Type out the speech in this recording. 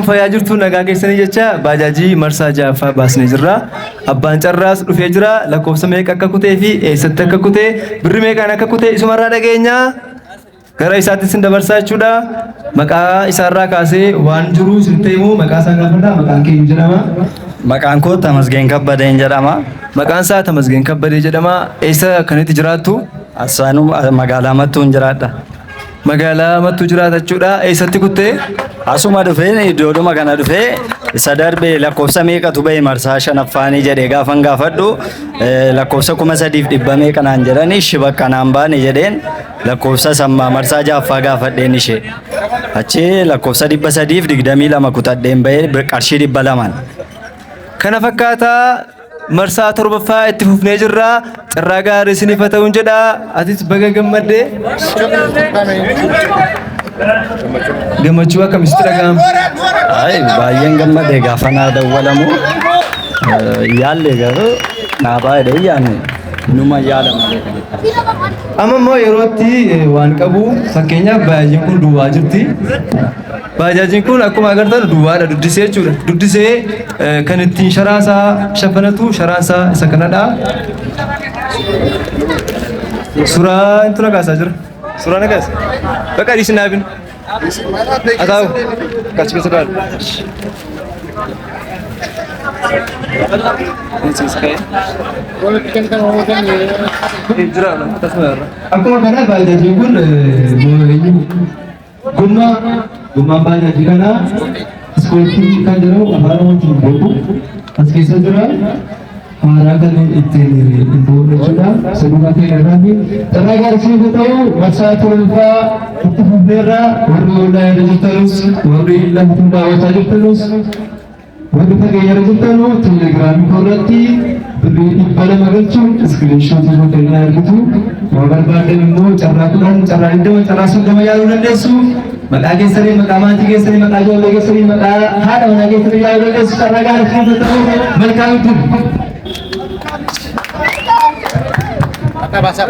Fayyaa jirtu nagaa keessanii jecha baajaajii marsaa ja'affaa baasnee jirra. Abbaan carraas dhufee jira. Lakkoofsa meeqa akka kutee fi eessatti akka kutee birri meeqaan akka kutee isumarraa dhageenya. Gara isaatti sin dabarsaa jechuudha. Maqaa isaarraa kaasee waan jiru sitti himu maqaa isaa gaafadha. Maqaan keenya jedhama. Maqaan koo Tamasgeen Kabbadeen jedhama. Maqaan isaa Tamasgeen Kabbadee jedhama. Eessa kanatti jiraattu? Asaanuu magaalaa Mattuun jiraadha. Magaalaa Mattuu jiraata jechuudha. Eessatti kuttee? Asuma dhufee iddoodhuma kana dhufee isa darbee lakkoofsa meeqatu bahe marsaa shanaffaanii jedhee gaafan gaafadhu lakkoofsa 3,100 meeqanaan jedhanii shibakka naan baane jedheen lakkoofsa sammaa marsaa ja'affaa gaafadheen ishee achi lakkoofsa 322 kutadheen bahee qarshii 200. Kana fakkaataa marsaa torbaffaa itti fufnee jirra. Carraa gaarii isiniif haa ta'uun jedha. Atis baga gammaddee. Gammachuu akkamitti dhaga'ama? Baay'een gammadee gaafa naa dawwalamu yaallee garuu naa baay'ee yaanne numa yaala malee. Amma immoo yerootti waan qabu fakkeenyaaf baajaajiin kun duwwaa jirti. Baajaajiin kun akkuma agartan duwwaadha duddisee jechuudha. Duddisee kan ittiin sharaasaa shafanatu sharaasaa isa kanadha. Suuraa intala kaasaa jira. Suuraa nagaas. Bakka dhiisin naafin. Ataawu. Kachi keessa dhaal. Akkuma kana baajaajiin kun gommaan baajaajii kana ispoortii kan jedhamu afaan Oromootiin beeku as keessa jira. Haaraa kan ittiin boondachuudha. Sadarkaa keenya irratti carraa gaarii yoo ta'u marsaa torbaffaa itti fufneerra warri ollaa irra jirtanus warri lafti daawwataa jirtanus warri fageenya irra jirtanu teelegiraamii koorratti birrii 200 galchuun iskiriinshootii godhanii argitu. Yoo barbaadan immoo carraa 10 carraa 20 carraa 30 yaaluu dandeessu. Maqaa keessanii maqaa maatii keessanii maqaa ijoollee keessanii maqaa haadha manaa keessanii yaaluu dandeessu. Carraa gaarii yoo ta'u malkaamitti. Basa.